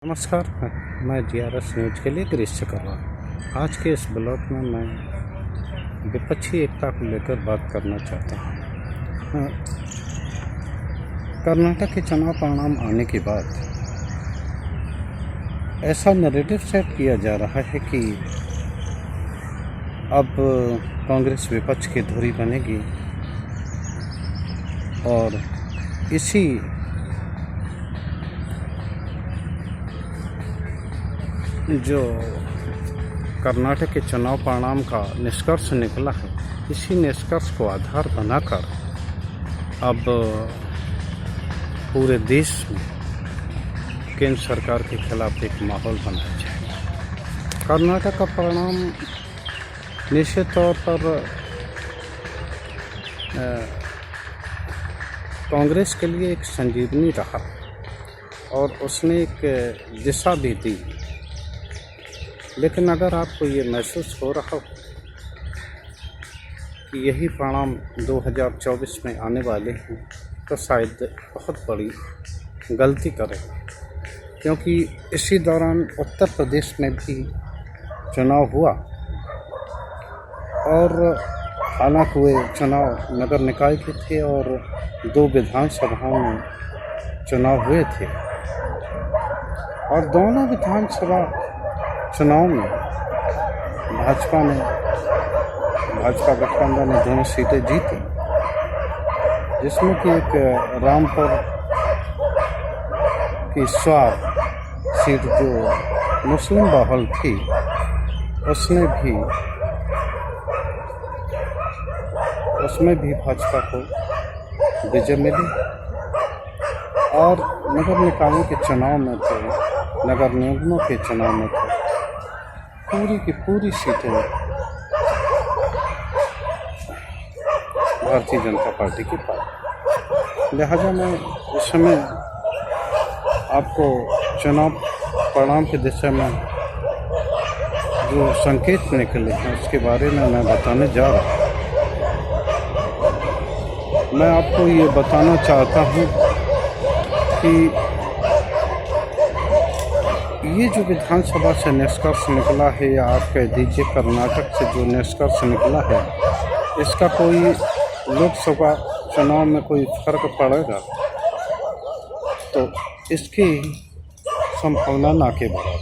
नमस्कार, मैं DRS news के लिए गिरीश कर रहा हूँ। आज के इस ब्लॉग में मैं विपक्षी एकता को लेकर बात करना चाहता हूँ। कर्नाटक के चुनाव परिणाम आने के बाद ऐसा नैरेटिव सेट किया जा रहा है कि अब कांग्रेस विपक्ष की धुरी बनेगी और इसी जो कर्नाटक के चुनाव परिणाम का निष्कर्ष निकला है, इसी निष्कर्ष को आधार बनाकर अब पूरे देश में केंद्र सरकार के खिलाफ एक माहौल बनाया जाएगा। कर्नाटक का परिणाम निश्चित तौर पर कांग्रेस के लिए एक संजीवनी रहा और उसने एक दिशा भी दी। लेकिन अगर आपको ये महसूस हो रहा हो कि यही परिणाम 2024 में आने वाले हैं, तो शायद बहुत बड़ी गलती करें, क्योंकि इसी दौरान उत्तर प्रदेश में भी चुनाव हुआ और हालांकि वे चुनाव नगर निकाय के थे और 2 विधानसभाओं में चुनाव हुए थे और दोनों विधानसभा चुनाव में भाजपा गठबंधन ने दोनों सीटें जीती, जिसमें कि एक रामपुर की स्वार सीट जो मुस्लिम बहुल थी, उसमें भी भाजपा को विजय मिली और नगर निकायों के चुनाव में नगर निगमों के चुनाव में पूरी की पूरी सीटें भारतीय जनता पार्टी की पाई। लिहाजा मैं इस समय आपको चुनाव परिणाम की दिशा में जो संकेत निकले हैं उसके बारे में मैं बताने जा रहा हूँ। मैं आपको ये बताना चाहता हूँ कि ये जो विधानसभा से निष्कर्ष निकला है, या आप कह दीजिए कर्नाटक से जो निष्कर्ष निकला है, इसका कोई लोकसभा चुनाव में कोई फर्क पड़ेगा तो इसकी संभावना ना के बराबर,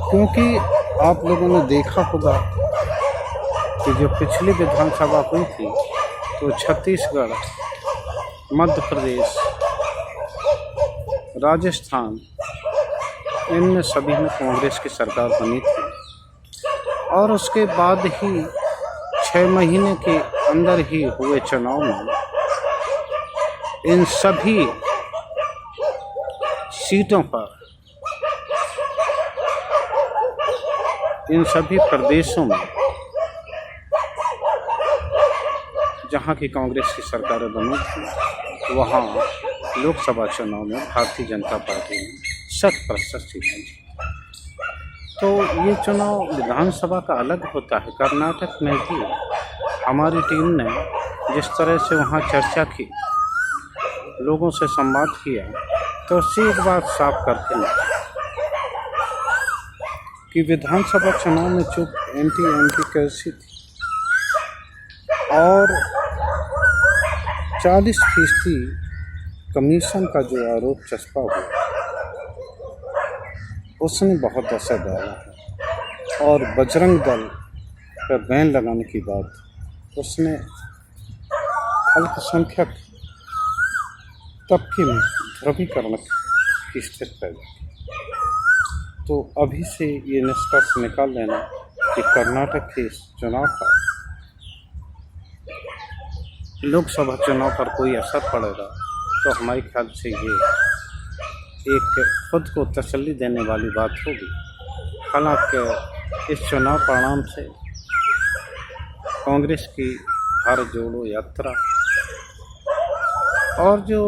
क्योंकि आप लोगों ने देखा होगा कि जो पिछली विधानसभा हुई थी तो छत्तीसगढ़, मध्य प्रदेश, राजस्थान, इनमें सभी में कांग्रेस की सरकार बनी थी और उसके बाद ही 6 महीने के अंदर ही हुए चुनाव में इन सभी सीटों पर, इन सभी प्रदेशों में जहां की कांग्रेस की सरकारें बनी थी, वहां लोकसभा चुनाव में भारतीय जनता पार्टी ने 100% सीटें जीती। तो ये चुनाव विधानसभा का अलग होता है। कर्नाटक में भी हमारी टीम ने जिस तरह से वहाँ चर्चा की, लोगों से संवाद किया, तो उससे एक बात साफ करके निकली कि विधानसभा चुनाव में चूक एंटी कैसी थी और 40% कमीशन का जो आरोप चस्पा हुआ, उसने बहुत असर डाला है और बजरंग दल पर बैन लगाने की बात उसने अल्पसंख्यक तबके में ध्रुवीकरण की स्थिति पैदा की। तो अभी से ये निष्कर्ष निकाल लेना कि कर्नाटक के इस चुनाव का लोकसभा चुनाव पर कोई असर पड़ेगा तो हमारे ख्याल से ये एक खुद को तसल्ली देने वाली बात होगी। हालांकि इस चुनाव परिणाम से कांग्रेस की भारत जोड़ो यात्रा और जो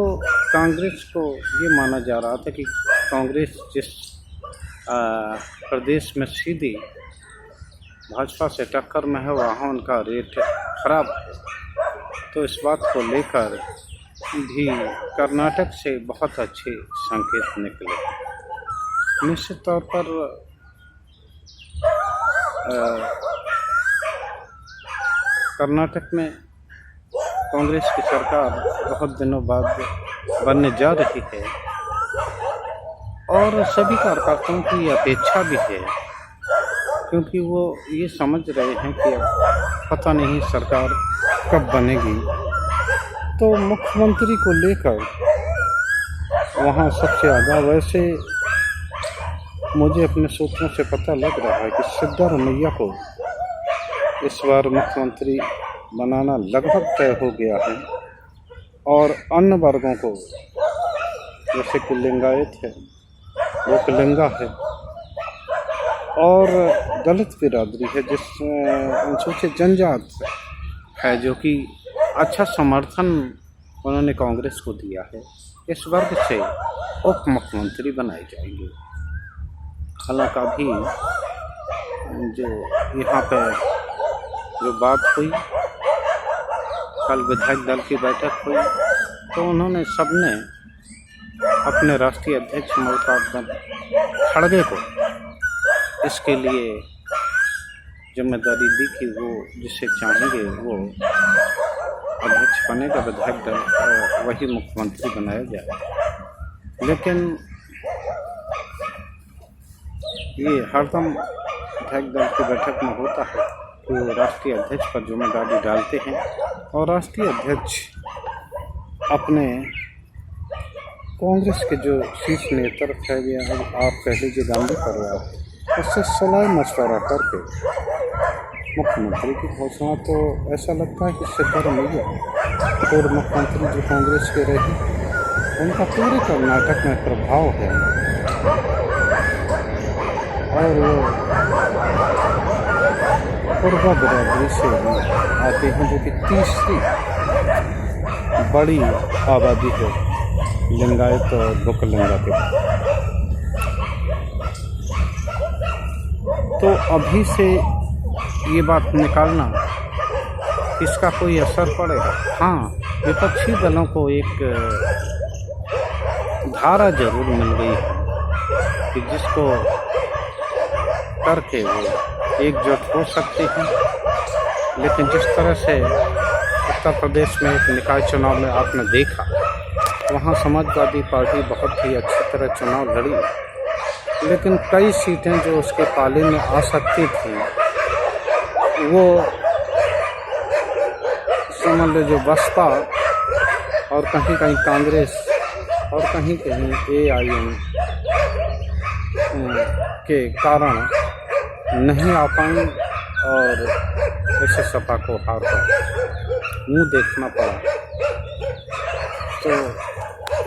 कांग्रेस को ये माना जा रहा था कि कांग्रेस जिस प्रदेश में सीधी भाजपा से टक्कर में है, वहाँ उनका रेट खराब है, तो इस बात को लेकर भी कर्नाटक से बहुत अच्छे संकेत निकले। निश्चित तौर पर कर्नाटक में कांग्रेस की सरकार बहुत दिनों बाद बनने जा रही है और सभी कार्यकर्ताओं की ये अपेक्षा भी है, क्योंकि वो ये समझ रहे हैं कि अब पता नहीं सरकार कब बनेगी। तो मुख्यमंत्री को लेकर वहाँ सबसे ज़्यादा, वैसे मुझे अपने सूत्रों से पता लग रहा है कि सिद्धारमैया को इस बार मुख्यमंत्री बनाना लगभग तय हो गया है और अन्य वर्गों को, जैसे कि लिंगायत है, वोकलिंगा है और दलित बिरादरी है, जिसमें अनुसूचित जनजाति है, जो कि अच्छा समर्थन उन्होंने कांग्रेस को दिया है, इस वर्ग से उप मुख्यमंत्री बनाए जाएंगे। हालांकि अभी जो यहाँ पे जो बात हुई, कल विधायक दल की बैठक हुई, तो उन्होंने सबने अपने राष्ट्रीय अध्यक्ष मल्लिकार्जुन खड़गे को इसके लिए जिम्मेदारी दी कि वो जिसे चाहेंगे वो अध्यक्ष बनेगा विधायक दल, वही मुख्यमंत्री बनाया जाए। लेकिन ये हरदम विधायक दल की बैठक में होता है कि वो राष्ट्रीय अध्यक्ष पर जिम्मेदारी डालते हैं और राष्ट्रीय अध्यक्ष अपने कांग्रेस के जो शीर्ष नेतृत्व है या आप कह लीजिए गांधी परिवार, उससे सलाह मशवरा करके मुख्यमंत्री की घोषणा, तो ऐसा लगता है कि सिद्धारमैया पूर्व मुख्यमंत्री जो कांग्रेस के रहे, उनका पूरे कर्नाटक में प्रभाव है और वो पूर्वा बिरादरी से आते हैं, जो कि तीसरी बड़ी आबादी है लिंगायत और वोकलिंगा के। तो अभी से ये बात निकालना इसका कोई असर पड़ेगा? हाँ, विपक्षी दलों को एक धारा जरूर मिल गई है कि जिसको करके वो एकजुट हो सकते हैं। लेकिन जिस तरह से उत्तर प्रदेश में एक निकाय चुनाव में आपने देखा, वहाँ समाजवादी पार्टी बहुत ही अच्छी तरह चुनाव लड़ी, लेकिन कई सीटें जो उसके पाले में आ सकती थी, वो समझ लो जो बसपा और कहीं कहीं कांग्रेस और कहीं कहीं AIM के कारण नहीं आ पाई और ऐसे सपा को हार कर मुँह देखना पड़ा। तो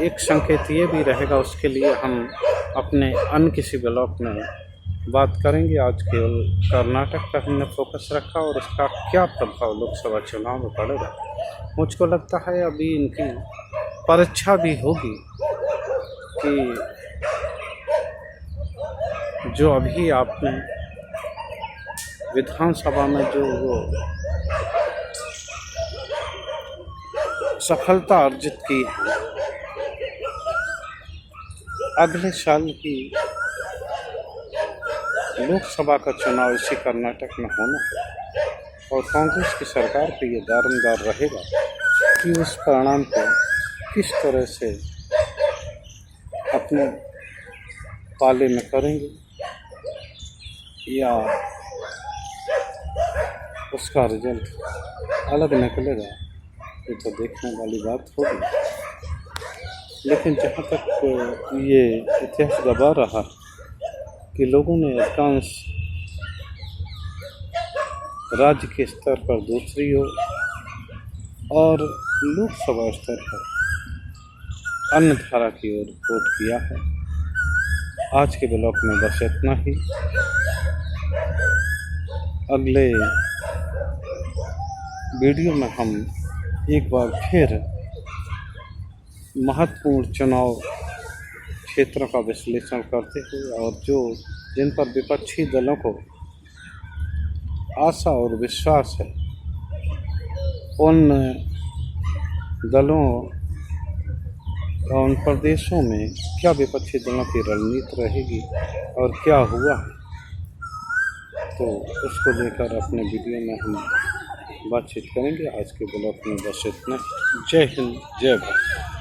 एक संकेत ये भी रहेगा, उसके लिए हम अपने अन्य किसी ब्लॉग में बात करेंगे। आज केवल कर्नाटक पर हमने फोकस रखा और उसका क्या प्रभाव लोकसभा चुनाव में पड़ेगा। मुझको लगता है अभी इनकी परीक्षा भी होगी कि जो अभी आपने विधानसभा में जो वो सफलता अर्जित की है, अगले साल की लोकसभा का चुनाव इसी कर्नाटक में होना है और कांग्रेस की सरकार पे ये दारोमदार रहेगा कि उस परिणाम को किस तरह से अपने पाले में करेंगे या उसका रिजल्ट अलग निकलेगा, ये तो देखने वाली बात होगी। लेकिन जहाँ तक ये इतिहास गवाह रहा कि लोगों ने अधिकांश राज्य के स्तर पर दूसरी ओर और लोकसभा स्तर पर अन्य धारा की ओर वोट किया है। आज के ब्लॉग में बस इतना ही। अगले वीडियो में हम एक बार फिर महत्वपूर्ण चुनाव क्षेत्रों का विश्लेषण करते हैं और जिन पर विपक्षी दलों को आशा और विश्वास है, उन दलों और उन प्रदेशों में क्या विपक्षी दलों की रणनीति रहेगी और क्या हुआ है, तो उसको लेकर अपने वीडियो में हम बातचीत करेंगे। आज के ब्लॉग में बस इतना। जय हिंद, जय भारत।